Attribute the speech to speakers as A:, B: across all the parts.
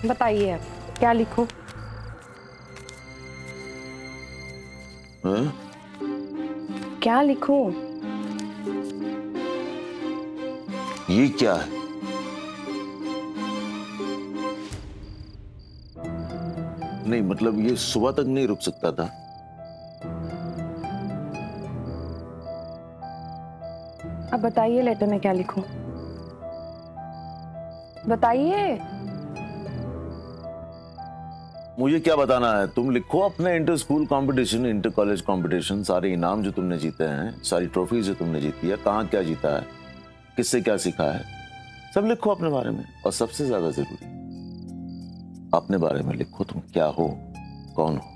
A: बताइए अब क्या लिखूं?
B: हाँ?
A: क्या लिखूं?
B: ये क्या है? नहीं मतलब ये सुबह तक नहीं रुक सकता था?
A: अब बताइए लेटर में क्या लिखूं? बताइए।
B: मुझे क्या बताना है? तुम लिखो अपने inter school competition, inter college competition, सारे इनाम जो तुमने जीते हैं, सारी ट्रॉफी जो तुमने जीती है, कहाँ क्या जीता है, किससे क्या सीखा है, सब लिखो अपने बारे में। और सबसे ज्यादा जरूरी अपने बारे में लिखो, तुम क्या हो, कौन हो।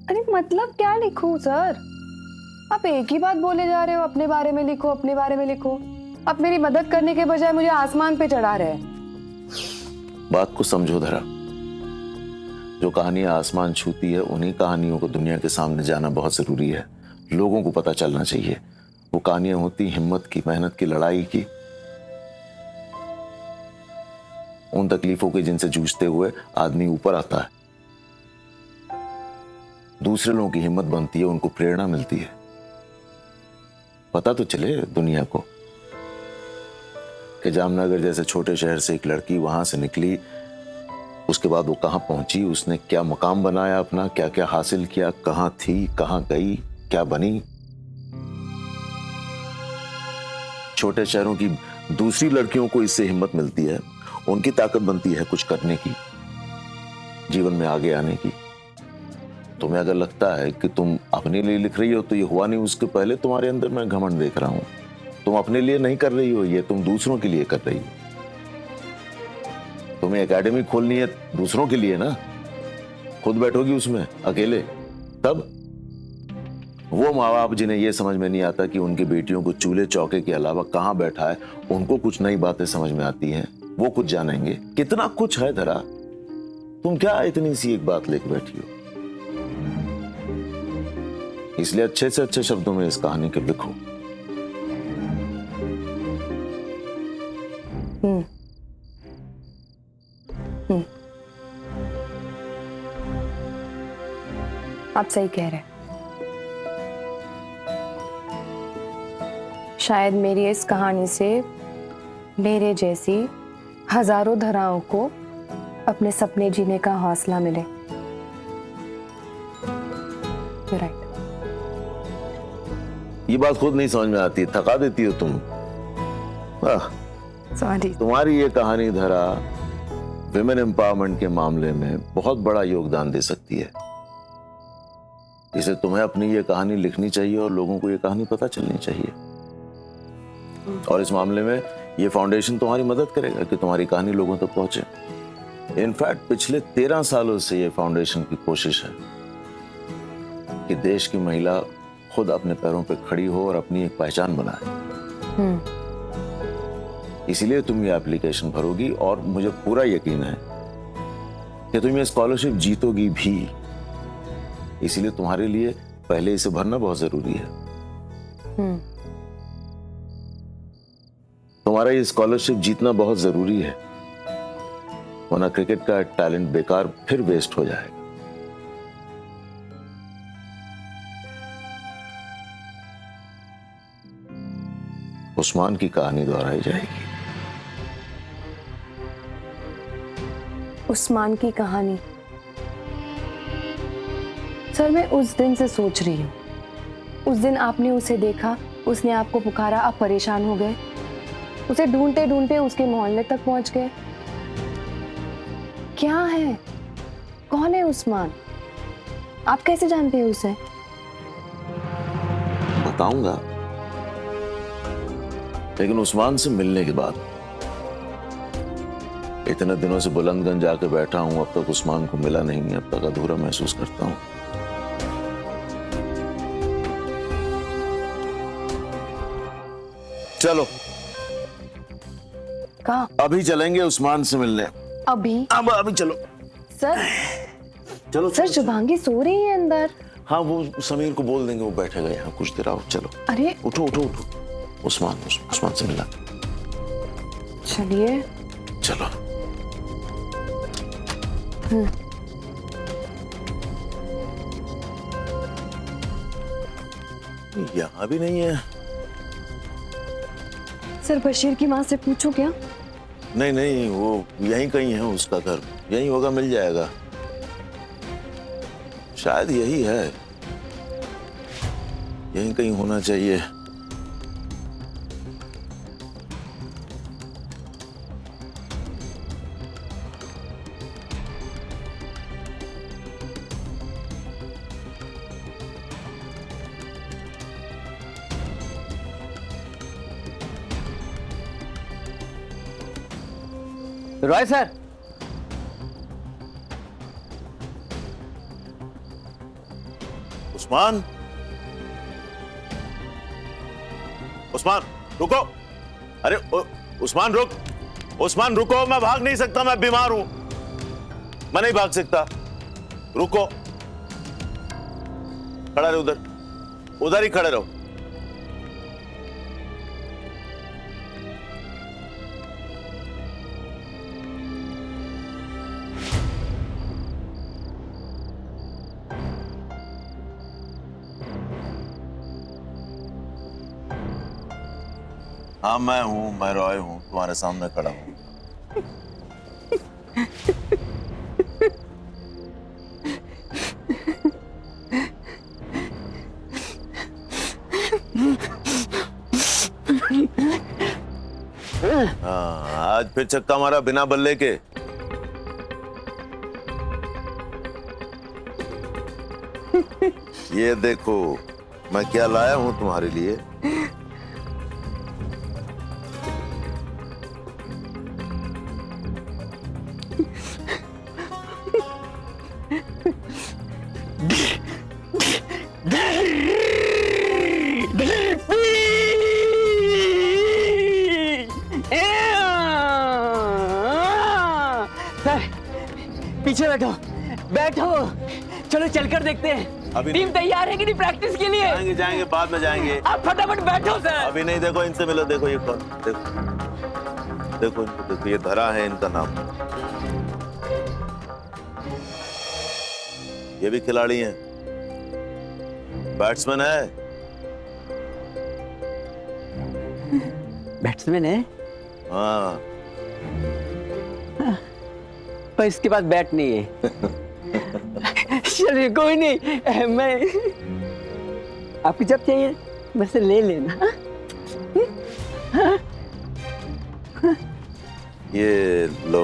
A: अरे मतलब क्या लिखूं सर? आप एक ही बात बोले जा रहे हो, अपने बारे में लिखो, अपने बारे में लिखो। आप मेरी मदद करने के बजाय मुझे आसमान पे चढ़ा रहे हैं।
B: बात को समझो धरा, जो कहानियां आसमान छूती है उन्हीं कहानियों को दुनिया के सामने जाना बहुत जरूरी है। लोगों को पता चलना चाहिए। वो कहानियां होती हिम्मत की, मेहनत की, लड़ाई की, उन तकलीफों के जिनसे जूझते हुए आदमी ऊपर आता है। दूसरे लोगों की हिम्मत बनती है, उनको प्रेरणा मिलती है। पता तो चले दुनिया को कि जामनगर जैसे छोटे शहर से एक लड़की वहां से निकली, उसके बाद वो कहां पहुंची, उसने क्या मुकाम बनाया अपना, क्या क्या हासिल किया, कहां थी, कहां गई, क्या बनी। छोटे शहरों की दूसरी लड़कियों को इससे हिम्मत मिलती है, उनकी ताकत बनती है कुछ करने की, जीवन में आगे आने की। तुम्हें अगर लगता है कि तुम अपने लिए लिख रही हो तो ये हुआ नहीं, उसके पहले तुम्हारे अंदर मैं घमंड देख रहा हूं। तुम अपने लिए नहीं कर रही हो, ये तुम दूसरों के लिए कर रही हो। तुम्हें एकेडमी खोलनी है दूसरों के लिए ना, खुद बैठोगी उसमें अकेले तब। वो माँ बाप जिन्हें यह समझ में नहीं आता कि उनकी बेटियों को चूल्हे चौके के अलावा कहां बैठा है, उनको कुछ नई बातें समझ में आती हैं, वो कुछ जानेंगे। कितना कुछ है धरा, तुम क्या इतनी सी एक बात लेके बैठी हो। इसलिए अच्छे से अच्छे शब्दों में इस कहानी को लिखो।
A: आप सही कह रहे हैं। शायद मेरी इस कहानी से मेरे जैसी हजारों धराओं को अपने सपने जीने का हौसला मिले। राइट।
B: ये बात खुद नहीं समझ में आती, थका देती हो तुम।
A: सॉरी।
B: तुम्हारी ये कहानी धरा विमेन एम्पावरमेंट के मामले में बहुत बड़ा योगदान दे सकती है। इसे तुम्हें अपनी ये कहानी लिखनी चाहिए और लोगों को ये कहानी पता चलनी चाहिए। और इस मामले में ये फाउंडेशन तुम्हारी मदद करेगा कि तुम्हारी कहानी लोगों तक पहुंचे। इनफैक्ट पिछले 13 सालों से ये फाउंडेशन की कोशिश है कि देश की महिला खुद अपने पैरों पर खड़ी हो और अपनी एक पहचान बनाए। इसीलिए तुम ये एप्लीकेशन भरोगी और मुझे पूरा यकीन है कि तुम ये स्कॉलरशिप जीतोगी भी। इसीलिए तुम्हारे लिए पहले इसे भरना बहुत जरूरी है। तुम्हारा ये स्कॉलरशिप जीतना बहुत जरूरी है, वरना क्रिकेट का टैलेंट बेकार फिर वेस्ट हो जाएगा। उस्मान की कहानी दोहराई जाएगी।
A: उस्मान की कहानी? सर मैं उस दिन से सोच रही हूँ। उस दिन आपने उसे देखा, उसने आपको पुकारा, आप परेशान हो गए, उसे ढूंढते ढूंढते उसके मोहल्ले तक पहुंच गए। क्या है, कौन है उस्मान? आप कैसे जानते हैं उसे?
B: बताऊंगा, लेकिन उस्मान से मिलने के बाद। इतने दिनों से बुलंदगंज जाके बैठा हूं, अब तक उस्मान को मिला नहीं, अब तक अधूरा महसूस करता हूं। चलो
A: कहाँ?
B: अभी चलेंगे उस्मान से मिलने।
A: अभी?
B: अभी चलो
A: सर।
B: चलो
A: सर शुभांगी सो रही है अंदर।
B: हाँ वो समीर को बोल देंगे, वो बैठेगा यहाँ कुछ देर। आओ चलो।
A: अरे
B: उठो उठो उठो, उस्मान से मिलना।
A: चलिए।
B: चलो। यहाँ भी नहीं है।
A: सर बशीर की माँ से पूछो क्या?
B: नहीं नहीं, वो यहीं कहीं है, उसका घर यहीं होगा, मिल जाएगा। शायद यही है, यहीं कहीं होना चाहिए।
C: रॉय सर,
B: उस्मान, उस्मान रुको। अरे उस्मान रुक, उस्मान रुको, मैं भाग नहीं सकता, मैं बीमार हूं, मैं नहीं भाग सकता, रुको। खड़ा रहो, उधर उधर ही खड़े रहो। हाँ मैं हूं, मैं रॉय हूं, तुम्हारे सामने खड़ा हूं। हाँ, आज फिर छक्का मारा बिना बल्ले के। ये देखो मैं क्या लाया हूं तुम्हारे लिए।
C: सर पीछे बैठो, बैठो, चलो चलकर देखते हैं।
B: अभी
C: टीम तैयार है कि नहीं प्रैक्टिस के लिए?
B: जाएंगे जाएंगे, बाद में जाएंगे।
C: आप फटाफट बैठो सर।
B: अभी नहीं, देखो इनसे मिलो, देखो ये कौन, देखो देखो इनको, देखो ये धरा है इनका नाम। ये भी खिलाड़ी हैं, बैट्समैन है।
C: बैट्समैन है
B: हाँ,
C: पर इसके पास बैट नहीं है। चलिए कोई नहीं, मैं आपको जब चाहिए बस ले लेना।
B: ये लो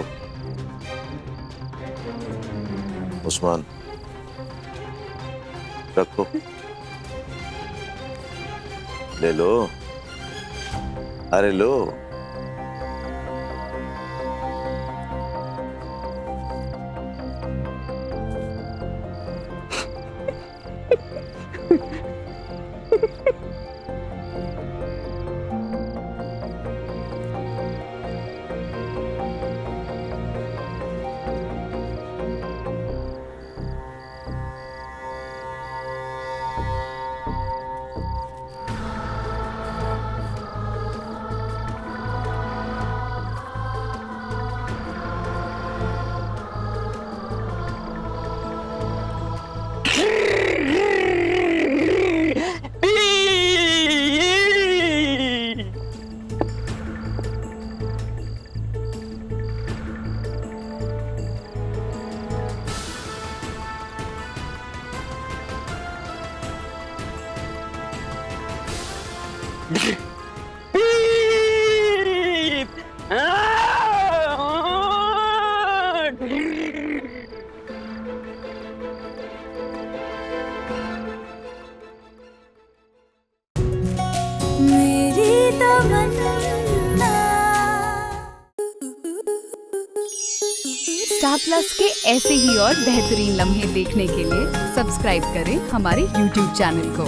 B: उस्मान, रखो, ले लो, अरे लो।
D: मेरी तमन्ना।
E: स्टार प्लस के ऐसे ही और बेहतरीन लम्हे देखने के लिए सब्सक्राइब करें हमारे YouTube चैनल को।